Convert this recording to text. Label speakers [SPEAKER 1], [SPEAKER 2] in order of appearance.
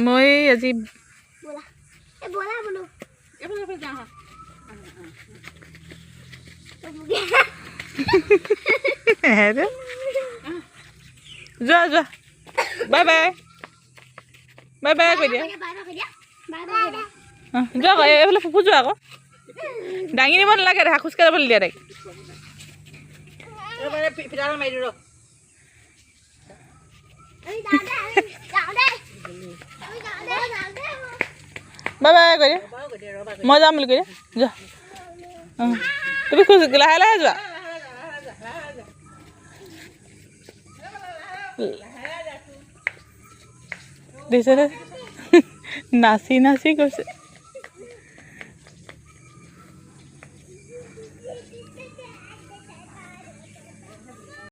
[SPEAKER 1] মই আজি যোৱা যোৱা বাই বাই বাই বাই কৈ দিয়া যোৱা আকৌ এইফালে ফুফু যোৱা আকৌ দাঙি নিব নালাগে দেখা খোজকাঢ়ি যাবলৈ দিয়া তাইক বাই বাই কৈ দিয়া মই যাম বুলি কৈ দিয়া যোৱা তুমি খোজ লাহে লাহে যোৱা দিছে নাচি নাচি গৈছে